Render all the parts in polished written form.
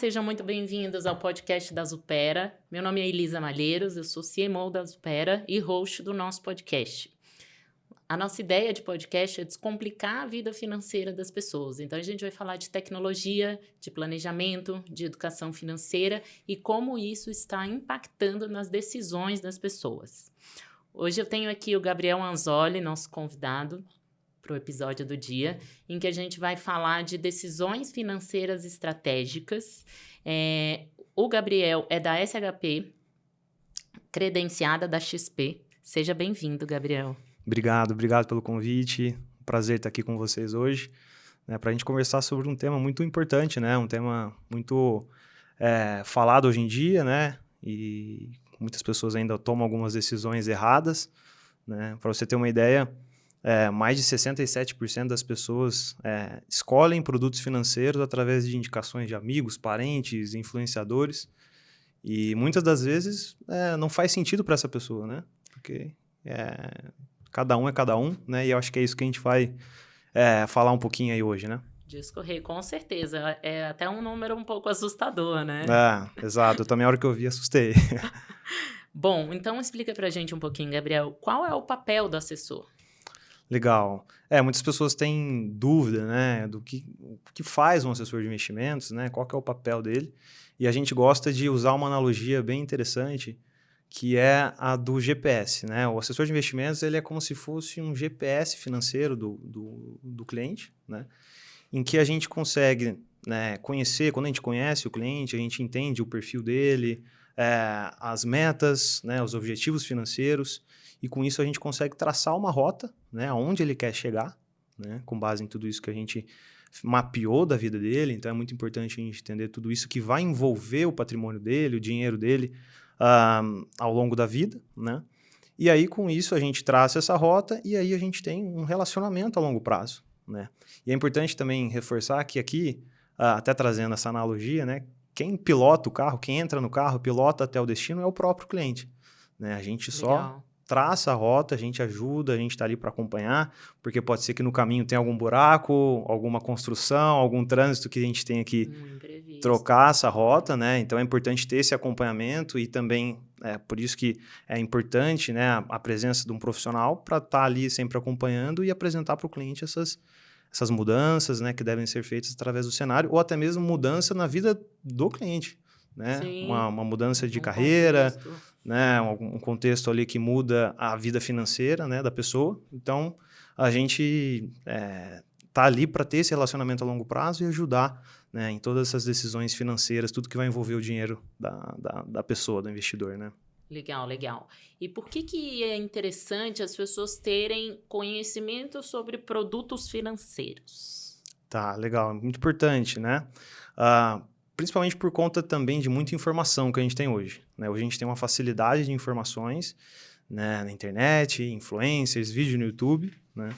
sejam muito bem-vindos ao podcast da Zupera. Meu nome é Elisa Malheiros, eu sou CMO da Zupera e host do nosso podcast. A nossa ideia de podcast é descomplicar a vida financeira das pessoas. Então, a gente vai falar de tecnologia, de planejamento, de educação financeira e como isso está impactando nas decisões das pessoas. Hoje eu tenho aqui o Gabriel Anzoli, nosso convidado, para o episódio do dia, em que a gente vai falar de decisões financeiras estratégicas. O Gabriel é da SHP, credenciada da XP. Seja bem-vindo, Gabriel. Obrigado pelo convite. Prazer estar aqui com vocês hoje, né, para a gente conversar sobre um tema muito importante, né, um tema muito falado hoje em dia, né, e muitas pessoas ainda tomam algumas decisões erradas, né. Para você ter uma ideia, mais de 67% das pessoas escolhem produtos financeiros através de indicações de amigos, parentes, influenciadores, e muitas das vezes não faz sentido para essa pessoa, né? Porque cada um é cada um, né? E eu acho que é isso que a gente vai falar um pouquinho aí hoje, né? Discorrer, com certeza. É até um número um pouco assustador, né? Exato. Eu também, a hora que eu vi, assustei. Bom, então explica pra gente um pouquinho, Gabriel, qual é o papel do assessor? Legal. Muitas pessoas têm dúvida, né, do que faz um assessor de investimentos, né, qual que é o papel dele. E a gente gosta de usar uma analogia bem interessante, que é a do GPS, né? O assessor de investimentos, ele é como se fosse um GPS financeiro do cliente, né? Em que a gente consegue, né, conhecer, quando a gente conhece o cliente, a gente entende o perfil dele, as metas, né, os objetivos financeiros, e com isso a gente consegue traçar uma rota, né, aonde ele quer chegar, né, com base em tudo isso que a gente mapeou da vida dele. Então é muito importante a gente entender tudo isso que vai envolver o patrimônio dele, o dinheiro dele, ao longo da vida, né? E aí com isso a gente traça essa rota e aí a gente tem um relacionamento a longo prazo, né? E é importante também reforçar que aqui, até trazendo essa analogia, né, quem pilota o carro, quem entra no carro, pilota até o destino é o próprio cliente, né? A gente só traça a rota, a gente ajuda, a gente está ali para acompanhar, porque pode ser que no caminho tenha algum buraco, alguma construção, algum trânsito que a gente tenha que trocar essa rota, né? Então é importante ter esse acompanhamento e também por isso que é importante, né, a presença de um profissional para estar ali sempre acompanhando e apresentar para o cliente essas mudanças, né, que devem ser feitas através do cenário ou até mesmo mudança na vida do cliente, né? Uma mudança de carreira, né, um contexto ali que muda a vida financeira, né, da pessoa. Então, a gente tá ali para ter esse relacionamento a longo prazo e ajudar, né, em todas essas decisões financeiras, tudo que vai envolver o dinheiro da pessoa, do investidor, né? Legal. E por que é interessante as pessoas terem conhecimento sobre produtos financeiros? Tá, legal. Muito importante, né? Principalmente por conta também de muita informação que a gente tem hoje, né? Hoje a gente tem uma facilidade de informações, né, na internet, influencers, vídeo no YouTube, né?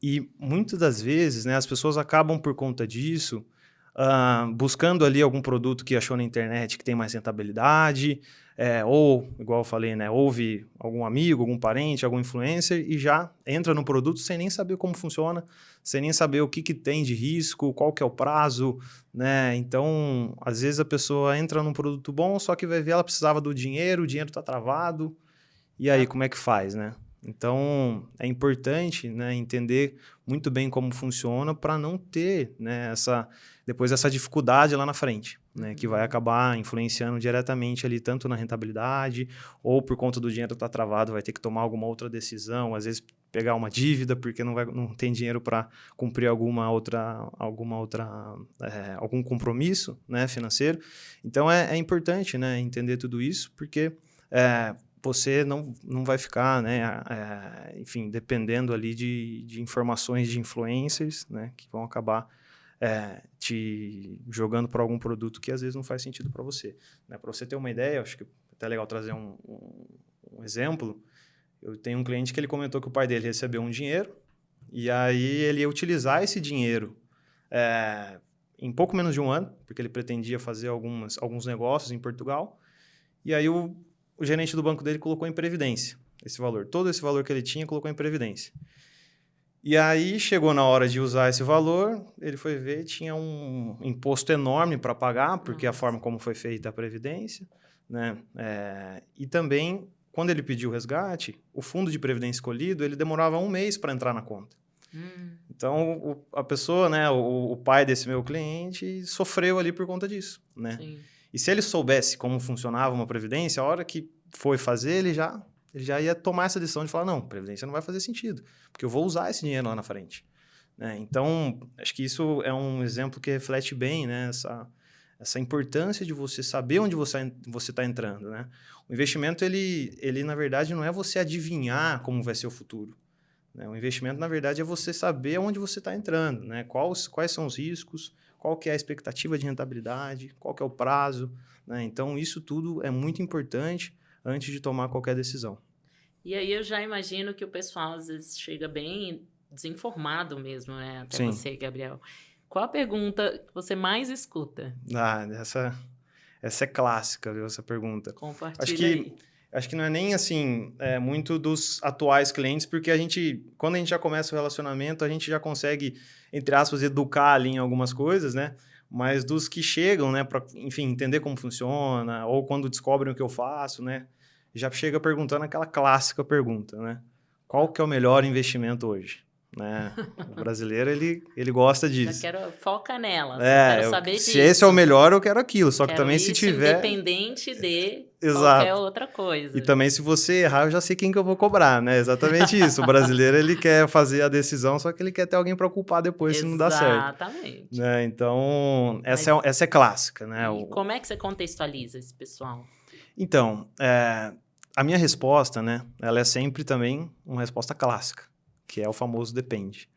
E muitas das vezes, né, as pessoas acabam por conta disso buscando ali algum produto que achou na internet que tem mais rentabilidade, ou, igual eu falei, né, ouve algum amigo, algum parente, algum influencer e já entra no produto sem nem saber como funciona, sem nem saber o que tem de risco, qual que é o prazo, né? Então, às vezes a pessoa entra num produto bom, só que vai ver ela precisava do dinheiro, o dinheiro está travado, e aí como é que faz, né? Então, é importante, né, entender muito bem como funciona para não ter, né, depois essa dificuldade lá na frente, né, que vai acabar influenciando diretamente ali tanto na rentabilidade ou por conta do dinheiro estar travado, vai ter que tomar alguma outra decisão, às vezes pegar uma dívida porque não tem dinheiro para cumprir algum compromisso, né, financeiro. Então, é importante, né, entender tudo isso porque você não vai ficar, né, enfim, dependendo ali de informações de influencers, né, que vão acabar te jogando para algum produto que às vezes não faz sentido para você. Né? Para você ter uma ideia, acho que é até legal trazer um exemplo. Eu tenho um cliente que ele comentou que o pai dele recebeu um dinheiro e aí ele ia utilizar esse dinheiro em pouco menos de um ano, porque ele pretendia fazer alguns negócios em Portugal, e aí o gerente do banco dele colocou em previdência esse valor. Todo esse valor que ele tinha colocou em previdência. E aí chegou na hora de usar esse valor, ele foi ver, tinha um imposto enorme para pagar, porque a forma como foi feita a Previdência, né? E também, quando ele pediu o resgate, o fundo de Previdência escolhido, ele demorava 1 mês para entrar na conta. Então, a pessoa, né, o pai desse meu cliente, sofreu ali por conta disso, né? Sim. E se ele soubesse como funcionava uma Previdência, a hora que foi fazer, ele já ia tomar essa decisão de falar, não, Previdência não vai fazer sentido, porque eu vou usar esse dinheiro lá na frente. Né? Então, acho que isso é um exemplo que reflete bem, né, essa importância de você saber onde você está entrando. Né? O investimento, ele, na verdade, não é você adivinhar como vai ser o futuro. Né? O investimento, na verdade, é você saber onde você está entrando, né? Quais são os riscos, qual que é a expectativa de rentabilidade, qual que é o prazo. Né? Então, isso tudo é muito importante antes de tomar qualquer decisão. E aí eu já imagino que o pessoal às vezes chega bem desinformado mesmo, né? Até Sim. você, Gabriel. Qual a pergunta que você mais escuta? Essa é clássica, viu, essa pergunta. Compartilha aí. Acho que não é nem assim, muito dos atuais clientes, porque quando a gente já começa o relacionamento, a gente já consegue, entre aspas, educar ali em algumas coisas, né? Mas dos que chegam, né, para, enfim, entender como funciona, ou quando descobrem o que eu faço, né? Já chega perguntando aquela clássica pergunta, né? Qual que é o melhor investimento hoje? Né? O brasileiro, ele gosta disso. Foca nela, quero saber se disso. esse é o melhor, eu quero aquilo. Só que também se tiver... independente de Exato. qualquer outra coisa. E também se você errar, eu já sei quem que eu vou cobrar, né? Exatamente isso. O brasileiro, ele quer fazer a decisão, só que ele quer ter alguém para culpar depois se não dá certo. Exatamente. Né? Então, essa é clássica, né? E como é que você contextualiza esse pessoal? Então, a minha resposta, né? Ela é sempre também uma resposta clássica, que é o famoso depende.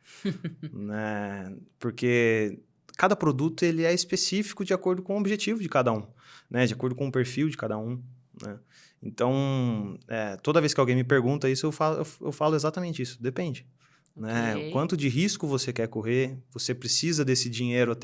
Né? Porque cada produto ele é específico de acordo com o objetivo de cada um, né? De acordo com o perfil de cada um. Né? Então, toda vez que alguém me pergunta isso, eu falo exatamente isso, depende. Né? O quanto de risco você quer correr, você precisa desse dinheiro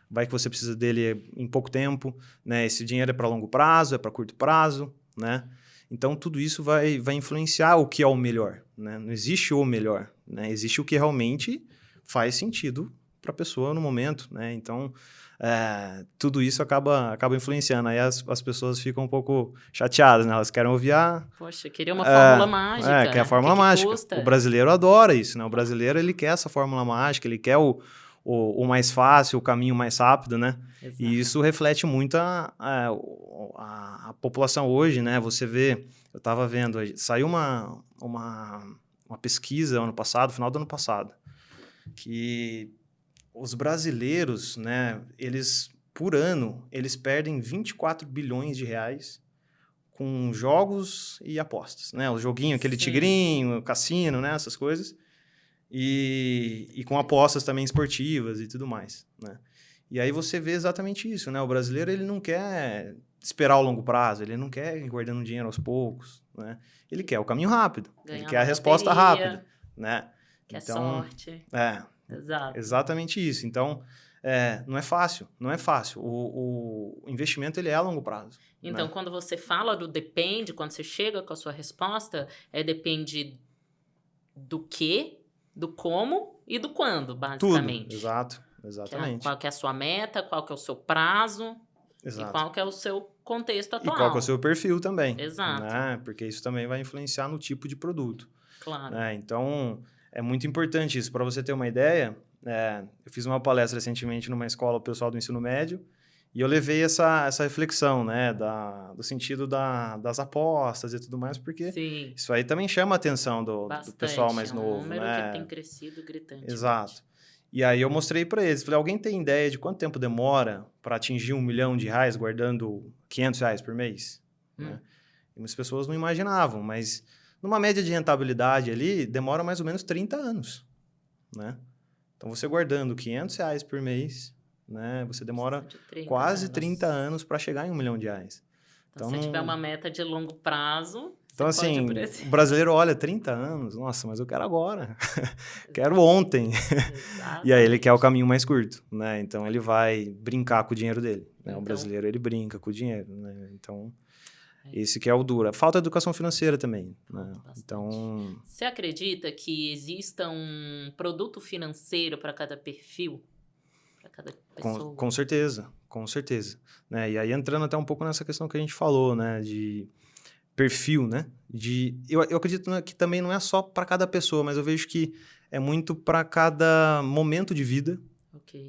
vai que você precisa dele em pouco tempo, né? Esse dinheiro é para longo prazo, é para curto prazo, né? Então, tudo isso vai influenciar o que é o melhor. Né? Não existe o melhor. Né? Existe o que realmente faz sentido para a pessoa no momento. Né? Então, tudo isso acaba influenciando. Aí as pessoas ficam um pouco chateadas. Né? Elas querem ouvir Poxa, queria uma fórmula mágica. Quer a fórmula mágica. Custa? O brasileiro adora isso. Né? O brasileiro ele quer essa fórmula mágica, ele quer o mais fácil, o caminho mais rápido, né? Exato. E isso reflete muito a população hoje, né? Você vê, eu estava vendo, saiu uma pesquisa final do ano passado, que os brasileiros, né? Por ano, eles perdem 24 bilhões de reais com jogos e apostas, né? O joguinho, aquele tigrinho, o cassino, né? Essas coisas. E com apostas também esportivas e tudo mais, né? E aí você vê exatamente isso, né? O brasileiro, ele não quer esperar o longo prazo, ele não quer ir guardando dinheiro aos poucos, né? Ele quer o caminho rápido, ele quer a resposta rápida, né? Quer sorte. Exato. Exatamente isso. Então, não é fácil. O investimento, ele é a longo prazo. Então, né? Quando você fala do depende, quando você chega com a sua resposta, depende do que, do como e do quando, basicamente. Tudo, exatamente. Qual que é a sua meta, qual que é o seu prazo. Exato. E qual que é o seu contexto atual. E qual que é o seu perfil também. Exato. Né? Porque isso também vai influenciar no tipo de produto. Claro. Né? Então, é muito importante isso. Para você ter uma ideia, eu fiz uma palestra recentemente numa escola, o pessoal do ensino médio, e eu levei essa reflexão, né, do sentido das apostas e tudo mais, porque Sim. Isso aí também chama a atenção do pessoal mais novo. É um número né? que tem crescido gritante. Exato. E aí eu mostrei para eles, falei, alguém tem ideia de quanto tempo demora para atingir R$1 milhão guardando R$500 por mês? Né? E muitas pessoas não imaginavam, mas numa média de rentabilidade ali, demora mais ou menos 30 anos. Né? Então, você guardando R$500 por mês, né? Você demora quase 30 anos para chegar em R$1 milhão. Então, se tiver uma meta de longo prazo... Então, assim, o brasileiro olha 30 anos, nossa, mas eu quero agora, quero ontem. E aí ele quer o caminho mais curto, né? Então ele vai brincar com o dinheiro dele. Né? O brasileiro, ele brinca com o dinheiro, né? Então, Esse que é o duro. Falta educação financeira também, né? Bastante. Então... Você acredita que exista um produto financeiro para cada perfil? Para cada pessoa? Com certeza, com certeza. Né? E aí entrando até um pouco nessa questão que a gente falou, né? De perfil, né? Eu acredito que também não é só para cada pessoa, mas eu vejo que é muito para cada momento de vida,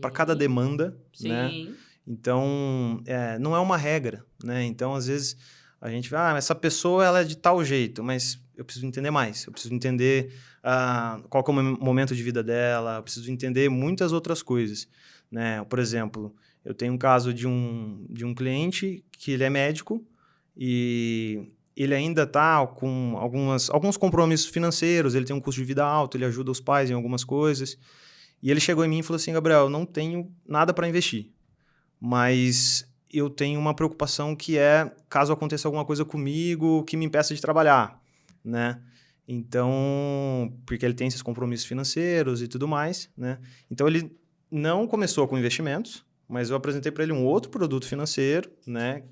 para cada demanda, né? Sim. Então, não é uma regra, né? Então, às vezes, a gente vai, essa pessoa ela é de tal jeito, mas eu preciso entender mais. Eu preciso entender qual que é o momento de vida dela, eu preciso entender muitas outras coisas, né? Por exemplo, eu tenho um caso de um cliente que ele é médico e ele ainda está com alguns compromissos financeiros, ele tem um custo de vida alto, ele ajuda os pais em algumas coisas. E ele chegou em mim e falou assim, Gabriel, eu não tenho nada para investir, mas eu tenho uma preocupação que é caso aconteça alguma coisa comigo que me impeça de trabalhar, né? Então, porque ele tem esses compromissos financeiros e tudo mais, né? Então, ele não começou com investimentos, mas eu apresentei para ele um outro produto financeiro, né?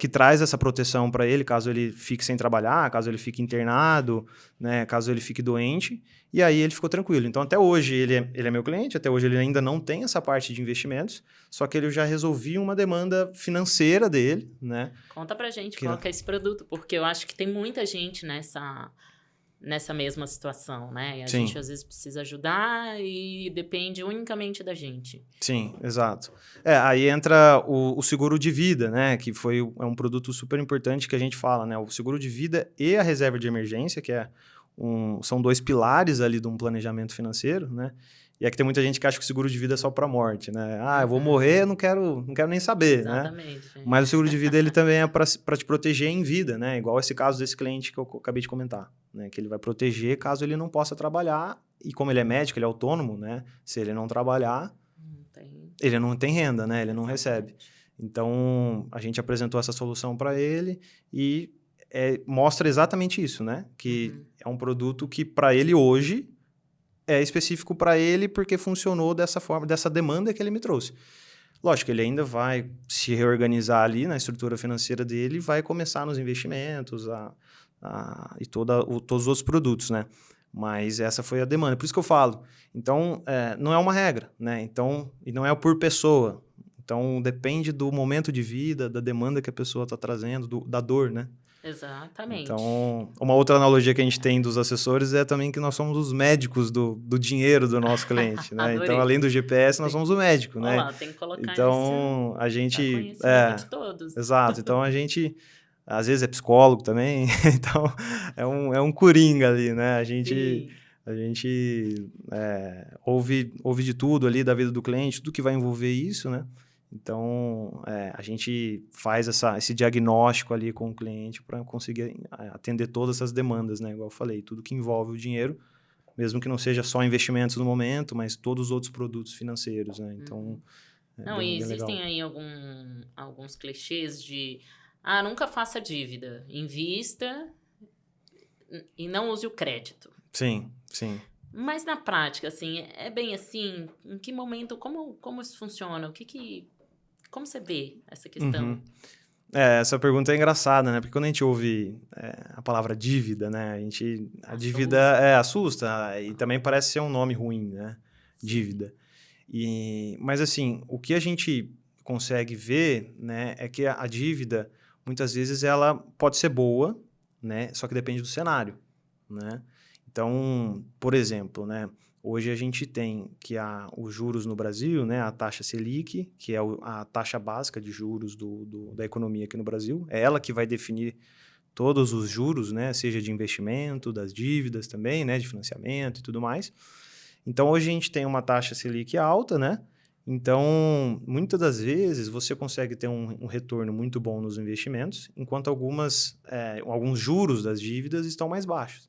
Que traz essa proteção para ele, caso ele fique sem trabalhar, caso ele fique internado, né, caso ele fique doente, e aí ele ficou tranquilo. Então, até hoje, ele é meu cliente, até hoje ele ainda não tem essa parte de investimentos, só que ele já resolvi uma demanda financeira dele, né? Conta pra gente qual que é esse produto, porque eu acho que tem muita gente nessa mesma situação, né? E a gente às vezes precisa ajudar e depende unicamente da gente. Sim, exato. Aí entra o seguro de vida, né? Que é um produto super importante que a gente fala, né? O seguro de vida e a reserva de emergência, que são 2 pilares ali de um planejamento financeiro, né? E aqui tem muita gente que acha que o seguro de vida é só para morte, né? Eu vou morrer, não quero nem saber, Exatamente, né? Mas o seguro de vida ele também é para te proteger em vida, né? Igual esse caso desse cliente que eu acabei de comentar, né? Que ele vai proteger caso ele não possa trabalhar e como ele é médico, ele é autônomo, né? Se ele não trabalhar, ele não tem renda, né? Ele não recebe. Então, a gente apresentou essa solução para ele e mostra exatamente isso, né? Que é um produto que para ele hoje é específico para ele porque funcionou dessa forma, dessa demanda que ele me trouxe. Lógico, ele ainda vai se reorganizar ali na estrutura financeira dele e vai começar nos investimentos e todos os outros produtos, né? Mas essa foi a demanda. Por isso que eu falo. Então, não é uma regra, né? Então, e não é por pessoa. Então, depende do momento de vida, da demanda que a pessoa está trazendo, da dor, né? Exatamente. Então, uma outra analogia que a gente tem dos assessores é também que nós somos os médicos do dinheiro do nosso cliente, né? Então, além do GPS, nós somos o médico, né? Olá, tem que colocar então, a gente... conhecimento de todos. Exato. Então, a gente... Às vezes é psicólogo também, então é um coringa ali, né? A gente ouve de tudo ali da vida do cliente, tudo que vai envolver isso, né? Então, a gente faz esse diagnóstico ali com o cliente para conseguir atender todas essas demandas, né? Igual eu falei, tudo que envolve o dinheiro, mesmo que não seja só investimentos no momento, mas todos os outros produtos financeiros, né? Então, e existem aí alguns clichês de... nunca faça dívida. Invista e não use o crédito. Sim, sim. Mas na prática, assim, é bem assim? Em que momento, como isso funciona? Como você vê essa questão? Essa pergunta é engraçada, né? Porque quando a gente ouve a palavra dívida, né? A dívida assusta e também parece ser um nome ruim, né? Dívida. Mas assim, o que a gente consegue ver, né? É que a dívida... muitas vezes ela pode ser boa, né? Só que depende do cenário, né? Então, por exemplo, né? Hoje a gente tem que os juros no Brasil, né? A taxa Selic, que é a taxa básica de juros da economia aqui no Brasil, é ela que vai definir todos os juros, né? Seja de investimento, das dívidas também, né? De financiamento e tudo mais. Então, hoje a gente tem uma taxa Selic alta, né? Então, muitas das vezes, você consegue ter um retorno muito bom nos investimentos, enquanto alguns juros das dívidas estão mais baixos.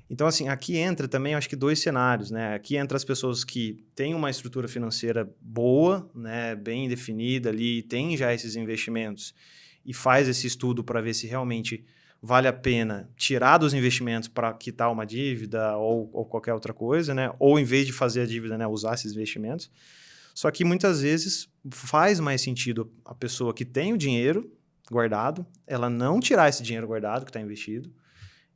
Então, assim, aqui entra também, acho que 2 cenários, né? Aqui entra as pessoas que têm uma estrutura financeira boa, né? Bem definida ali, tem já esses investimentos e faz esse estudo para ver se realmente vale a pena tirar dos investimentos para quitar uma dívida ou qualquer outra coisa, né? Ou, em vez de fazer a dívida, né? Usar esses investimentos. Só que muitas vezes faz mais sentido a pessoa que tem o dinheiro, guardado, ela não tirar esse dinheiro guardado que está investido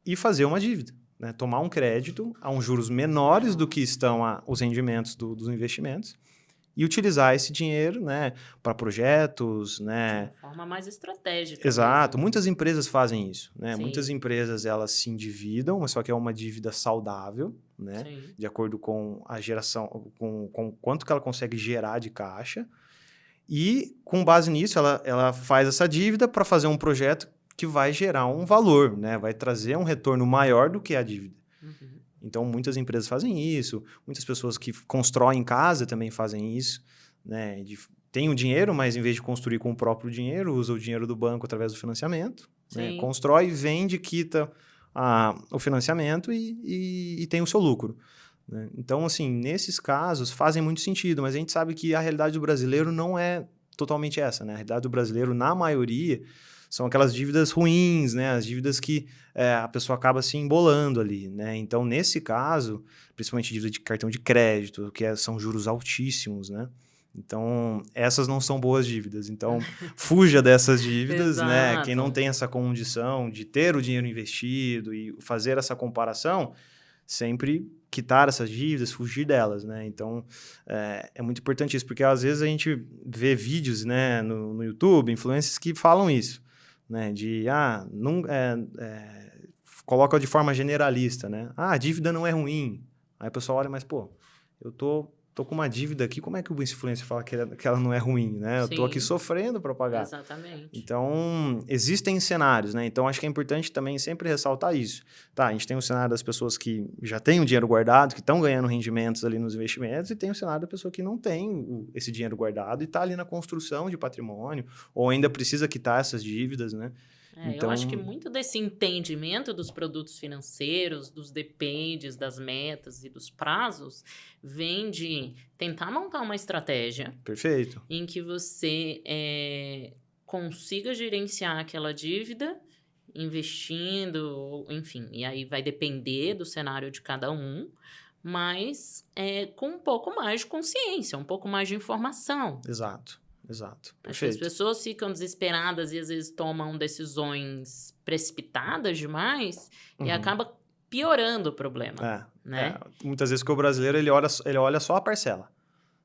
e fazer uma dívida, né? Tomar um crédito a uns juros menores do que estão os rendimentos dos investimentos e utilizar esse dinheiro, né, para projetos, né? De uma forma mais estratégica Exato. mesmo. Muitas empresas fazem isso, né? Sim. Muitas empresas, elas se endividam, mas só que é uma dívida saudável, né? Sim. De acordo com a geração, com quanto que ela consegue gerar de caixa. E, com base nisso, ela faz essa dívida para fazer um projeto que vai gerar um valor, né? Vai trazer um retorno maior do que a dívida. Uhum. Então, muitas empresas fazem isso, muitas pessoas que constroem casa também fazem isso, né? Tem o dinheiro, mas em vez de construir com o próprio dinheiro, usa o dinheiro do banco através do financiamento, né? Sim. Constrói, vende, quita o financiamento e tem o seu lucro, né? Então, assim, nesses casos fazem muito sentido, mas a gente sabe que a realidade do brasileiro não é totalmente essa, né? A realidade do brasileiro, na maioria, são aquelas dívidas ruins, né? As dívidas que a pessoa acaba se embolando ali, né? Então, nesse caso, principalmente dívida de cartão de crédito, que são juros altíssimos, né? Então, essas não são boas dívidas. Então, fuja dessas dívidas, né? Quem não Exato. tem essa condição de ter o dinheiro investido e fazer essa comparação, sempre quitar essas dívidas, fugir delas, né? Então, é muito importante isso, porque às vezes a gente vê vídeos, né, no YouTube, influencers que falam isso, né? Coloca de forma generalista, né? A dívida não é ruim. Aí o pessoal olha, mas, pô, eu tô com uma dívida aqui, como é que o influencer fala que ela não é ruim, né? Eu tô aqui Sim. sofrendo para pagar. Exatamente. Então, existem cenários, né? Então, acho que é importante também sempre ressaltar isso. Tá, a gente tem o cenário das pessoas que já têm o dinheiro guardado, que estão ganhando rendimentos ali nos investimentos, e tem o cenário da pessoa que não tem esse dinheiro guardado e está ali na construção de patrimônio, ou ainda precisa quitar essas dívidas, né? Eu acho que muito desse entendimento dos produtos financeiros, dos dependes, das metas e dos prazos, vem de tentar montar uma estratégia Perfeito. em que você consiga gerenciar aquela dívida, investindo, enfim, e aí vai depender do cenário de cada um, mas com um pouco mais de consciência, um pouco mais de informação. Exato. Acho que as Perfeito. pessoas ficam desesperadas e às vezes tomam decisões precipitadas demais e acaba piorando o problema, né? Muitas vezes que o brasileiro ele olha só a parcela,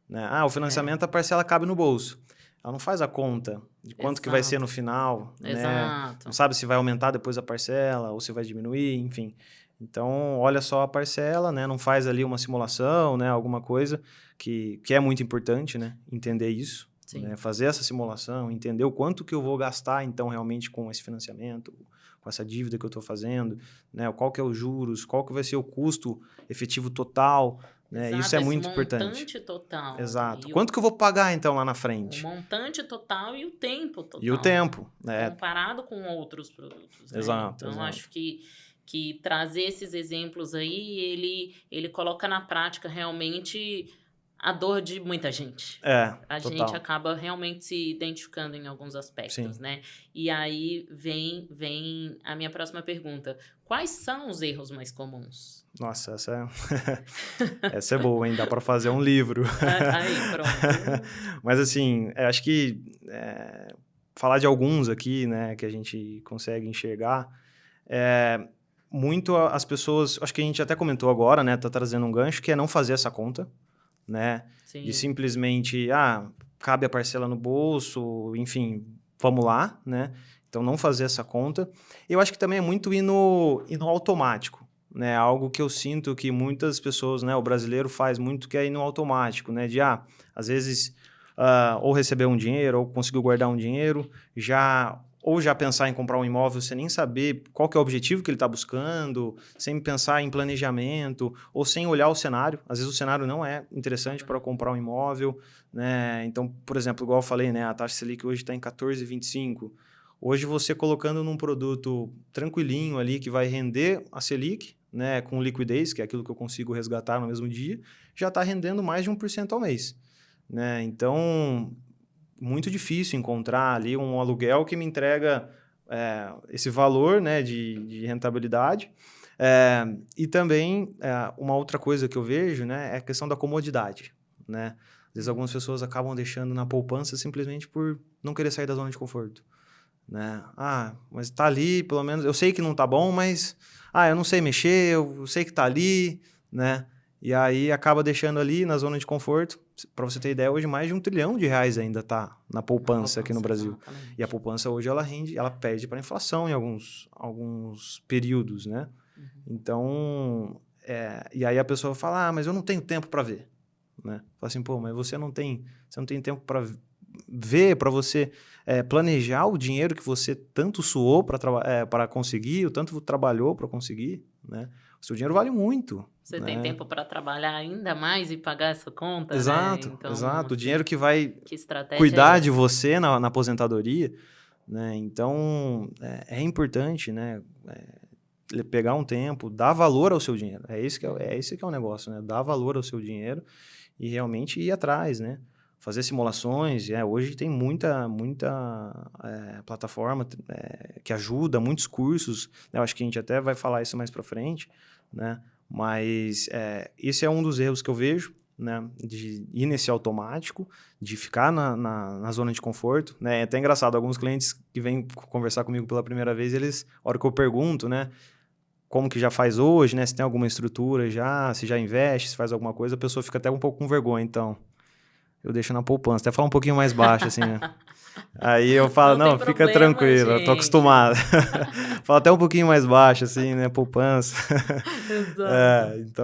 né? O financiamento, a parcela cabe no bolso. Ela não faz a conta de quanto que vai ser no final, né? Exato. Não sabe se vai aumentar depois a parcela ou se vai diminuir, enfim. Então, olha só a parcela, né? Não faz ali uma simulação, né? Alguma coisa que é muito importante, né? Entender isso. Sim. Né? Fazer essa simulação, entender o quanto que eu vou gastar, então, realmente com esse financiamento, com essa dívida que eu estou fazendo, né? Qual que é os juros, qual que vai ser o custo efetivo total, né? Exato, isso é muito esse importante. montante total. Exato. Quanto que eu vou pagar, então, lá na frente? O montante total e o tempo total. E o tempo, né? Comparado com outros produtos, né? Exato, Então, exato. acho que trazer esses exemplos aí, ele coloca na prática realmente a dor de muita gente. A Total. gente acaba realmente se identificando em alguns aspectos, Sim. né? E aí vem a minha próxima pergunta. Quais são os erros mais comuns? Nossa, essa é boa, hein? Dá para fazer um livro. Aí, pronto. Mas assim, acho que falar de alguns aqui, né, que a gente consegue enxergar, muito as pessoas, acho que a gente até comentou agora, né, tá trazendo um gancho, que é não fazer essa conta, né? Sim. De simplesmente, cabe a parcela no bolso, enfim, vamos lá, né? Então, não fazer essa conta. Eu acho que também é muito ir no automático, né? Algo que eu sinto que muitas pessoas, né? O brasileiro faz muito, que é ir no automático, né? De, às vezes, ou receber um dinheiro, ou conseguiu guardar um dinheiro, ou já pensar em comprar um imóvel sem nem saber qual que é o objetivo que ele está buscando, sem pensar em planejamento, ou sem olhar o cenário. Às vezes o cenário não é interessante para comprar um imóvel, né? Então, por exemplo, igual eu falei, né? A taxa Selic hoje está em 14,25. Hoje você colocando num produto tranquilinho ali que vai render a Selic, né? Com liquidez, que é aquilo que eu consigo resgatar no mesmo dia, já está rendendo mais de 1% ao mês, né? Então, muito difícil encontrar ali um aluguel que me entrega esse valor, né, de rentabilidade. E também, uma outra coisa que eu vejo, né, é a questão da comodidade, né? Às vezes algumas pessoas acabam deixando na poupança simplesmente por não querer sair da zona de conforto, né? Ah, mas tá ali, pelo menos, eu sei que não tá bom, mas, eu não sei mexer, eu sei que tá ali, né? E aí acaba deixando ali na zona de conforto. Para você ter ideia, hoje mais de R$ 1 trilhão ainda tá na poupança aqui no Brasil. Exatamente. E a poupança hoje ela perde para a inflação em alguns períodos, né? Então, e aí a pessoa fala, mas eu não tenho tempo para ver, né? Fala assim, pô, mas você não tem tempo para ver, para você planejar o dinheiro que você tanto suou para conseguir, o tanto trabalhou para conseguir, né? O seu dinheiro vale muito. Você né? tem tempo para trabalhar ainda mais e pagar essa conta, Exato, né? Então, exato. O assim, dinheiro que vai que estratégia cuidar é de essa? você na aposentadoria, né? Então, é importante, né? Pegar um tempo, dar valor ao seu dinheiro. Esse que é o negócio, né? Dar valor ao seu dinheiro e realmente ir atrás, né? Fazer simulações. Hoje tem muita plataforma que ajuda, muitos cursos. Né? Eu acho que a gente até vai falar isso mais para frente, né? Mas esse é um dos erros que eu vejo, né? De ir nesse automático, de ficar na zona de conforto. Né? É até engraçado, alguns clientes que vêm conversar comigo pela primeira vez, a hora que eu pergunto, né? Como que já faz hoje, né? Se tem alguma estrutura já, se já investe, se faz alguma coisa, a pessoa fica até um pouco com vergonha. Então, eu deixo na poupança. Até fala um pouquinho mais baixo, assim, né? Aí eu falo, Não tem não, fica problema, tranquilo, eu tô gente. acostumado. Fala até um pouquinho mais baixo, assim, né? Poupança. Exato.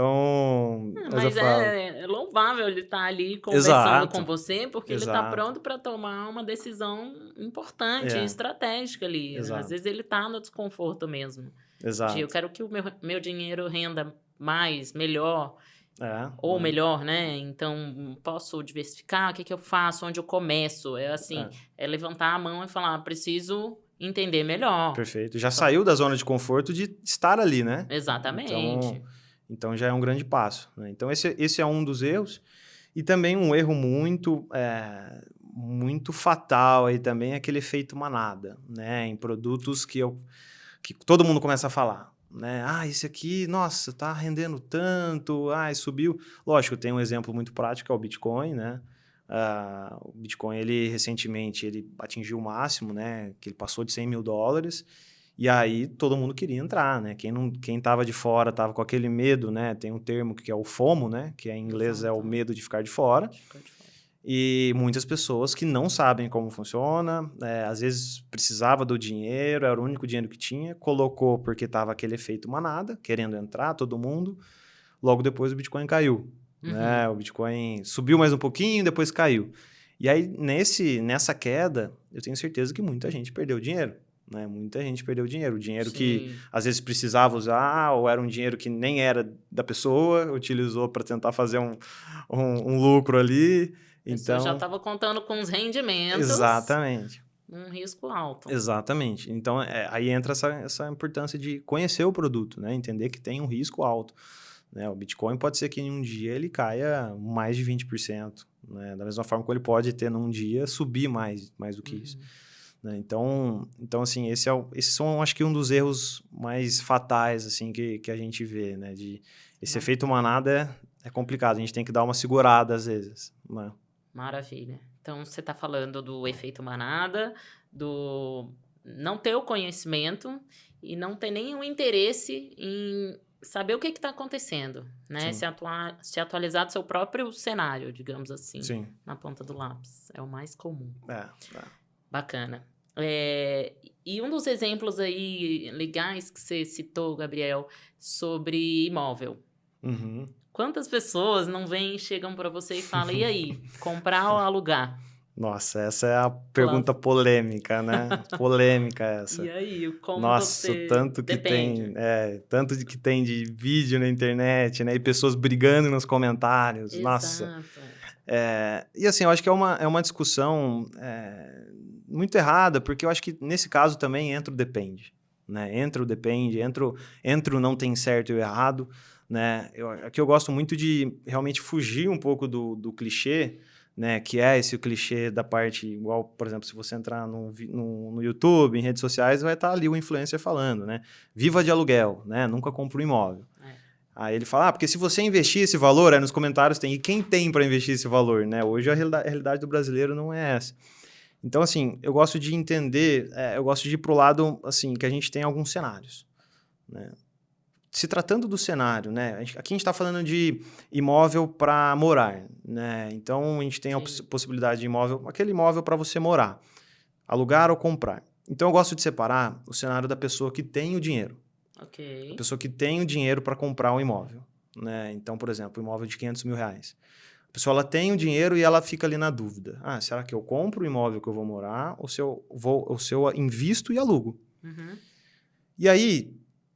Mas eu Mas falo. é louvável ele estar ali conversando com Exato, você, porque ele está exato. pronto para tomar uma decisão importante e É, estratégica ali. Às exato, vezes ele está no desconforto mesmo. De eu exato. quero que o meu dinheiro renda mais, melhor, É, ou melhor, né? Então, posso diversificar? O que eu faço? Onde eu começo? É assim, é, é levantar a mão e falar, preciso entender melhor. perfeito. Já saiu da zona de conforto de estar ali, né? Então, Exatamente. então já é um grande passo. Né? Então, esse é um dos erros. E também um erro muito fatal aí também é aquele efeito manada, né? Em produtos que todo mundo começa a falar, né? Esse aqui, nossa, tá rendendo tanto, subiu. Lógico, tem um exemplo muito prático, é o Bitcoin, né? O Bitcoin, recentemente, ele atingiu o máximo, né? Que ele passou de US$ 100.000. E aí todo mundo queria entrar, né? Quem tava de fora tava com aquele medo, né? Tem um termo que é o FOMO, né? Que em inglês é o Exato. medo de ficar de fora. De ficar de fora. E muitas pessoas que não sabem como funciona, às vezes precisava do dinheiro, era o único dinheiro que tinha, colocou porque estava aquele efeito manada, querendo entrar todo mundo. Logo depois o Bitcoin caiu, né? O Bitcoin subiu mais um pouquinho, depois caiu. E aí nessa queda, eu tenho certeza que muita gente perdeu dinheiro. Né? Muita gente perdeu dinheiro. O dinheiro que Sim. às vezes precisava usar, ou era um dinheiro que nem era da pessoa, utilizou para tentar fazer um lucro ali. A pessoa já Então, estava contando com os rendimentos, exatamente. um risco alto. Exatamente. Então, aí entra essa importância de conhecer o produto, né? Entender que tem um risco alto. Né? O Bitcoin pode ser que em um dia ele caia mais de 20%. Né? Da mesma forma que ele pode ter num dia subir mais do que isso. Né? Então, assim, esses são, acho que, um dos erros mais fatais assim, que a gente vê. Né? Esse efeito manada é complicado, a gente tem que dar uma segurada às vezes. Né? Maravilha. Então, você está falando do efeito manada, do não ter o conhecimento e não ter nenhum interesse em saber o que está acontecendo, né? Sim. Se atualizar do seu próprio cenário, digamos assim, Sim. na ponta do lápis. É o mais comum. Bacana. E um dos exemplos aí legais que você citou, Gabriel, sobre imóvel. Uhum. Quantas pessoas não vêm, chegam para você e falam, e aí, comprar ou alugar? Nossa, essa é a pergunta polêmica, né? Polêmica essa. E aí, como Nossa, você... Depende. tanto de que tem de vídeo na internet, né? E pessoas brigando nos comentários. Nossa. Exato. E assim, eu acho que é uma discussão muito errada, porque eu acho que nesse caso também entra o depende. Né? Entra o depende, entra o não tem certo e o errado. Né? Aqui eu gosto muito de realmente fugir um pouco do clichê, né? Que é esse clichê da parte, igual, por exemplo, se você entrar no YouTube, em redes sociais, vai estar ali o influencer falando, né? Viva de aluguel, né? Nunca compra um imóvel. Aí ele fala, porque se você investir esse valor, aí nos comentários tem, e quem tem para investir esse valor, né? Hoje a realidade do brasileiro não é essa. Então, assim, eu gosto de entender, eu gosto de ir para o lado, assim, que a gente tem alguns cenários, né? Se tratando do cenário, né? Aqui a gente está falando de imóvel para morar, né? Então, a gente tem a possibilidade de imóvel, aquele imóvel para você morar, alugar ou comprar. Então, eu gosto de separar o cenário da pessoa que tem o dinheiro. Ok. A pessoa que tem o dinheiro para comprar um imóvel, né? Então, por exemplo, um imóvel de R$500 mil. A pessoa ela tem o dinheiro e ela fica ali na dúvida. Será que eu compro o imóvel que eu vou morar ou se eu invisto e alugo? Uhum. E aí,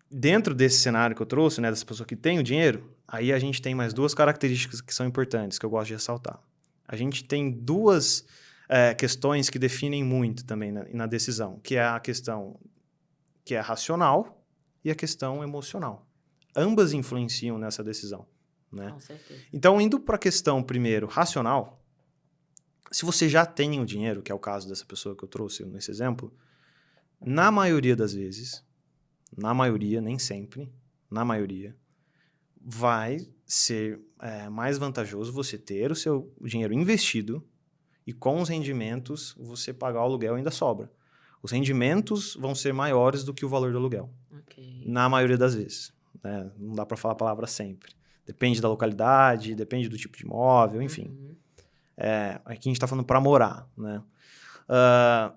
dentro desse cenário que eu trouxe, né, dessa pessoa que tem o dinheiro, aí a gente tem mais duas características que são importantes, que eu gosto de ressaltar. A gente tem duas questões que definem muito também na decisão, que é a questão que é racional e a questão emocional. Ambas influenciam nessa decisão, né? Com certeza. Então, indo para a questão primeiro racional, se você já tem o dinheiro, que é o caso dessa pessoa que eu trouxe nesse exemplo, na maioria das vezes, na maioria, nem sempre, na maioria, vai ser mais vantajoso você ter o seu dinheiro investido e com os rendimentos você pagar o aluguel ainda sobra. Os rendimentos vão ser maiores do que o valor do aluguel. Ok. Na maioria das vezes, né? Não dá para falar a palavra sempre. Depende da localidade, depende do tipo de imóvel, enfim. Uhum. Aqui a gente está falando para morar, né?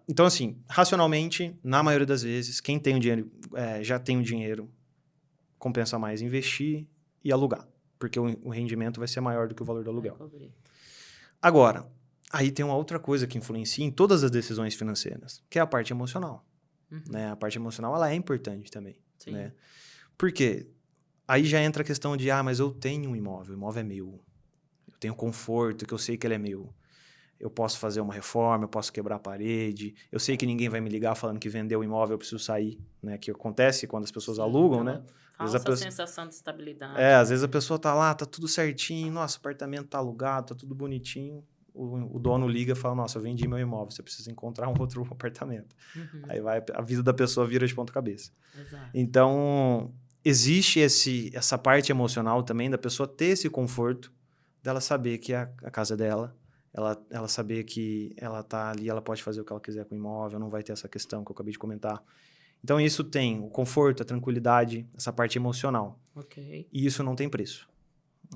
Então, assim, racionalmente, na maioria das vezes, quem tem o dinheiro, já tem o dinheiro, compensa mais investir e alugar, porque o rendimento vai ser maior do que o valor do aluguel. Agora, aí tem uma outra coisa que influencia em todas as decisões financeiras, que é a parte emocional. Uhum. Né? A parte emocional, ela é importante também. Sim. Né? Por quê? Aí já entra a questão de, mas eu tenho um imóvel, o imóvel é meu. Eu tenho conforto, que eu sei que ele é meu. Eu posso fazer uma reforma, eu posso quebrar a parede. Eu sei que ninguém vai me ligar falando que vendeu o imóvel, eu preciso sair. Né? Que acontece quando as pessoas alugam, né? Falsa sensação de estabilidade. Às vezes a pessoa tá lá, tá tudo certinho, nossa, o apartamento tá alugado, tá tudo bonitinho. O dono liga e fala, nossa, eu vendi meu imóvel, você precisa encontrar um outro apartamento. Uhum. Aí a vida da pessoa vira de ponta cabeça. Exato. Então, existe essa parte emocional também da pessoa ter esse conforto, dela saber que a casa é dela, ela saber que ela tá ali, ela pode fazer o que ela quiser com o imóvel, não vai ter essa questão que eu acabei de comentar. Então, isso tem o conforto, a tranquilidade, essa parte emocional. Ok. E isso não tem preço.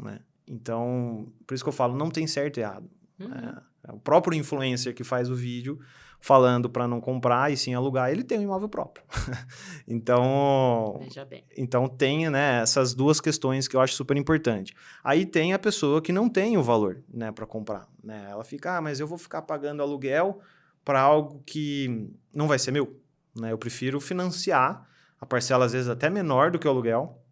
Né? Então, por isso que eu falo, não tem certo e errado. Uhum. É o próprio influencer que faz o vídeo falando para não comprar e sim alugar, ele tem um imóvel próprio. Então, Veja bem. Então tem, né, essas duas questões que eu acho super importante. Aí tem a pessoa que não tem o valor, né, para comprar. Né? Ela fica, mas eu vou ficar pagando aluguel para algo que não vai ser meu. Né? Eu prefiro financiar a parcela, às vezes, até menor do que o aluguel,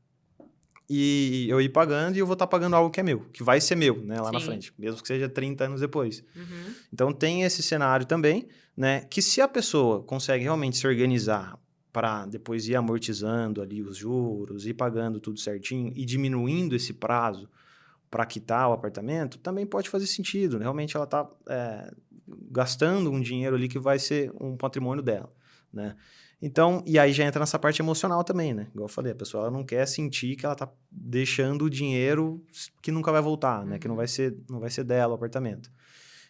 e eu ir pagando e eu vou estar pagando algo que é meu, que vai ser meu, né, lá na frente, mesmo que seja 30 anos depois. Uhum. Então tem esse cenário também, né, que se a pessoa consegue realmente se organizar para depois ir amortizando ali os juros, ir pagando tudo certinho e diminuindo esse prazo para quitar o apartamento, também pode fazer sentido. Né? Realmente ela está gastando um dinheiro ali que vai ser um patrimônio dela, né? Então, e aí já entra nessa parte emocional também, né? Igual eu falei, a pessoa ela não quer sentir que ela tá deixando o dinheiro que nunca vai voltar, né? Que não vai ser dela o apartamento.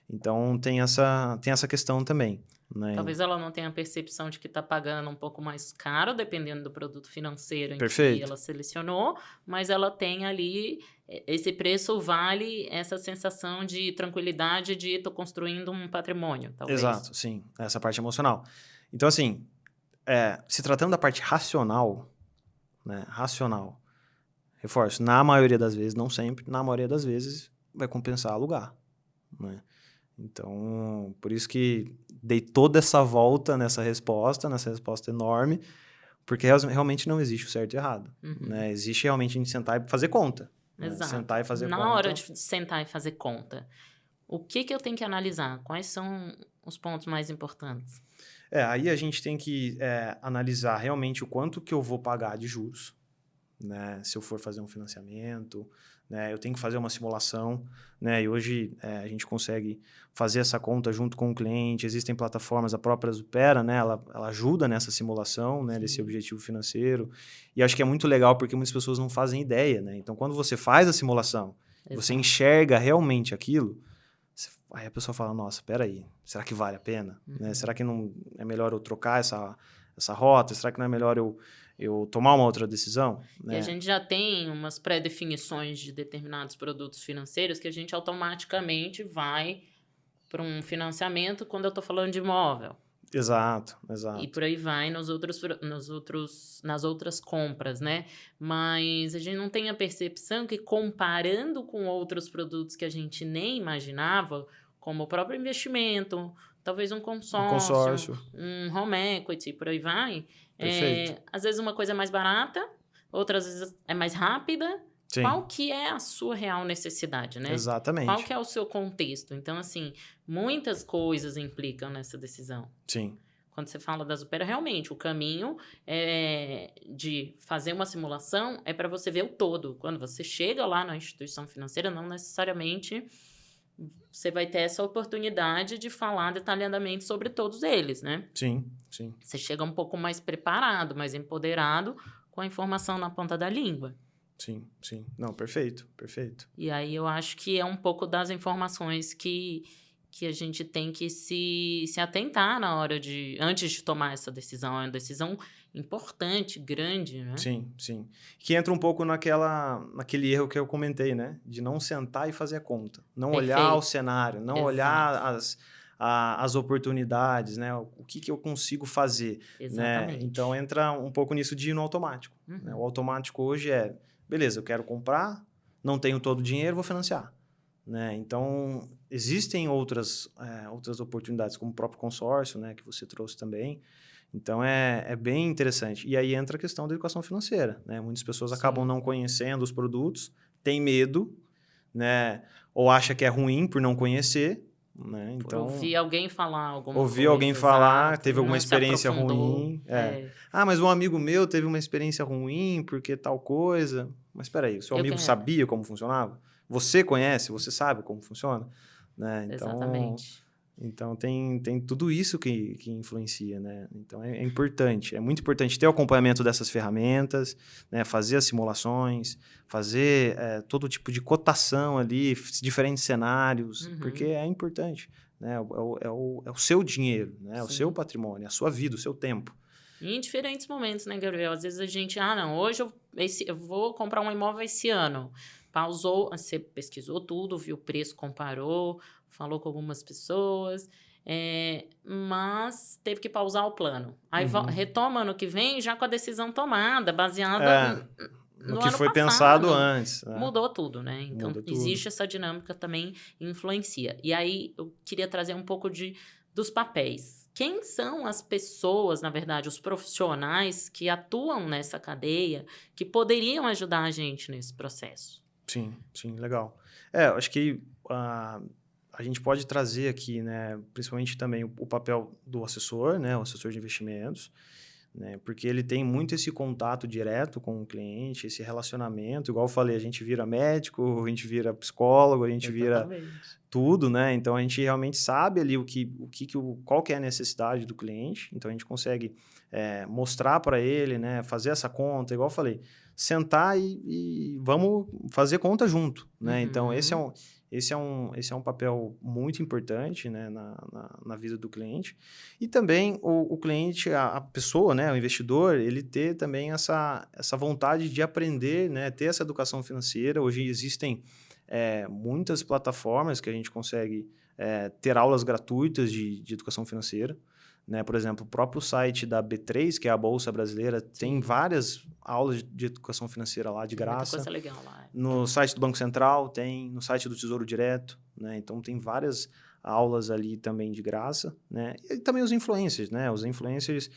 Então, tem essa questão também, né? Talvez ela não tenha a percepção de que está pagando um pouco mais caro, dependendo do produto financeiro em Perfeito. que ela selecionou, mas ela tem ali, esse preço vale essa sensação de tranquilidade de estou construindo um patrimônio, talvez. Exato, sim. Essa parte emocional. Então, assim, se tratando da parte racional, né? Racional, reforço, na maioria das vezes, não sempre, na maioria das vezes vai compensar alugar, né? Então, por isso que dei toda essa volta nessa resposta enorme, porque realmente não existe o certo e errado. Uhum. Né? Existe realmente a gente sentar e fazer conta. Exato. Né? Sentar e fazer conta. Na hora de sentar e fazer conta, o que eu tenho que analisar? Quais são os pontos mais importantes? Aí a gente tem que analisar realmente o quanto que eu vou pagar de juros, né? Se eu for fazer um financiamento, né? Eu tenho que fazer uma simulação, né? E hoje a gente consegue fazer essa conta junto com o cliente. Existem plataformas, a própria Zupera, né? Ela ajuda nessa simulação, né? Desse objetivo financeiro. E acho que é muito legal porque muitas pessoas não fazem ideia, né? Então, quando você faz a simulação, você enxerga realmente aquilo, Aí a pessoa fala, nossa, peraí, será que vale a pena? Né? Será que não é melhor eu trocar essa rota? Será que não é melhor eu tomar uma outra decisão? E Né? a gente já tem umas pré-definições de determinados produtos financeiros que a gente automaticamente vai para um financiamento quando eu estou falando de imóvel. Exato. E por aí vai nas outras compras, né? Mas a gente não tem a percepção que, comparando com outros produtos que a gente nem imaginava, como o próprio investimento, talvez um Um consórcio, consórcio. um home equity, por aí vai, Perfeito. às vezes uma coisa é mais barata, outras vezes é mais rápida. Sim. Qual que é a sua real necessidade, né? Exatamente. Qual que é o seu contexto? Então, assim, muitas coisas implicam nessa decisão. Sim. Quando você fala da Supera, realmente, o caminho de fazer uma simulação é para você ver o todo. Quando você chega lá na instituição financeira, não necessariamente você vai ter essa oportunidade de falar detalhadamente sobre todos eles, né? Sim. Você chega um pouco mais preparado, mais empoderado, com a informação na ponta da língua. Sim. Não, perfeito. E aí eu acho que é um pouco das informações que a gente tem que se atentar na hora antes de tomar essa decisão. É uma decisão importante, grande, né? Sim. Que entra um pouco naquele erro que eu comentei, né? De não sentar e fazer a conta. Não olhar o cenário, não olhar as oportunidades, né? O que eu consigo fazer. Exatamente. Né? Então, entra um pouco nisso de ir no automático. Né? O automático hoje beleza, eu quero comprar, não tenho todo o dinheiro, vou financiar. Né? Então, existem outras oportunidades, como o próprio consórcio, né? Que você trouxe também. Então, é bem interessante. E aí entra a questão da educação financeira. Né? Muitas pessoas acabam não conhecendo os produtos, têm medo, né? Ou acha que é ruim por não conhecer. Né? Então, ouvir alguém falar alguma coisa. Ouvir alguém falar, exato, teve alguma experiência se aprofundou. ruim. Ah, mas um amigo meu teve uma experiência ruim porque tal coisa. Mas espera aí, o seu amigo sabia como funcionava? Você conhece? Você sabe como funciona? Né? Então, exatamente. Então, tem tudo isso que influencia, né? Então, é importante. É muito importante ter o acompanhamento dessas ferramentas, né? Fazer as simulações, fazer todo tipo de cotação ali, diferentes cenários, porque é importante. Né? É o seu dinheiro, né? O seu patrimônio, a sua vida, o seu tempo. E em diferentes momentos, né, Gabriel? Às vezes a gente, hoje eu vou comprar um imóvel esse ano. Pausou, você pesquisou tudo, viu o preço, comparou, falou com algumas pessoas, mas teve que pausar o plano. Aí retoma ano que vem já com a decisão tomada, baseada no que ano foi passado. Pensado antes. Mudou tudo, né? Então, existe essa dinâmica também, influencia. E aí, eu queria trazer um pouco dos papéis. Quem são as pessoas, na verdade, os profissionais que atuam nessa cadeia, que poderiam ajudar a gente nesse processo? Sim, legal. Eu acho que a gente pode trazer aqui, né, principalmente também o papel do assessor, né, o assessor de investimentos, né, porque ele tem muito esse contato direto com o cliente, esse relacionamento. Igual eu falei, a gente vira médico, a gente vira psicólogo, a gente vira tudo, né? Então, a gente realmente sabe ali qual que é a necessidade do cliente. Então, a gente consegue mostrar para ele, né, fazer essa conta, igual eu falei, sentar e vamos fazer conta junto, né? Então, esse é um papel muito importante, né, na vida do cliente. E também o cliente, a pessoa, né, o investidor, ele ter também essa vontade de aprender, né, ter essa educação financeira. Hoje existem muitas plataformas que a gente consegue ter aulas gratuitas de educação financeira. Né? Por exemplo, o próprio site da B3, que é a Bolsa Brasileira, tem várias aulas de educação financeira lá de graça. Muita coisa legal lá. No site do Banco Central tem, no site do Tesouro Direto, né? Então tem várias aulas ali também de graça, né? E também os influencers, né? Os influencers